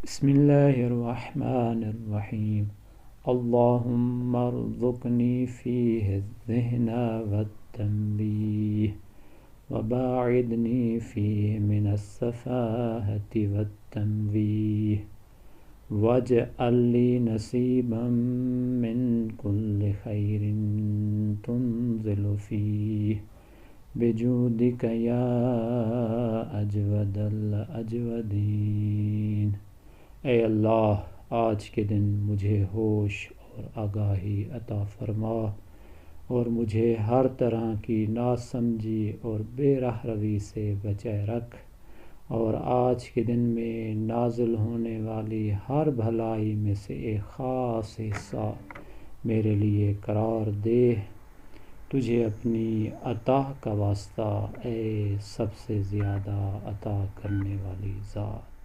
بسم الله الرحمن الرحيم. اللهم ارزقني فيه الذهن والتنبيه وباعدني فيه من السفاهة والتنبيه واجعل لي نصيبا من كل خير تنزل فيه بجودك يا اجود الاجودین۔ اے اللہ، آج کے دن مجھے ہوش اور آگاہی عطا فرما اور مجھے ہر طرح کی ناسمجھی اور بے راہ روی سے بچائے رکھ، اور آج کے دن میں نازل ہونے والی ہر بھلائی میں سے ایک خاص حصہ میرے لیے قرار دے۔ تجھے اپنی عطا کا واسطہ، اے سب سے زیادہ عطا کرنے والی ذات۔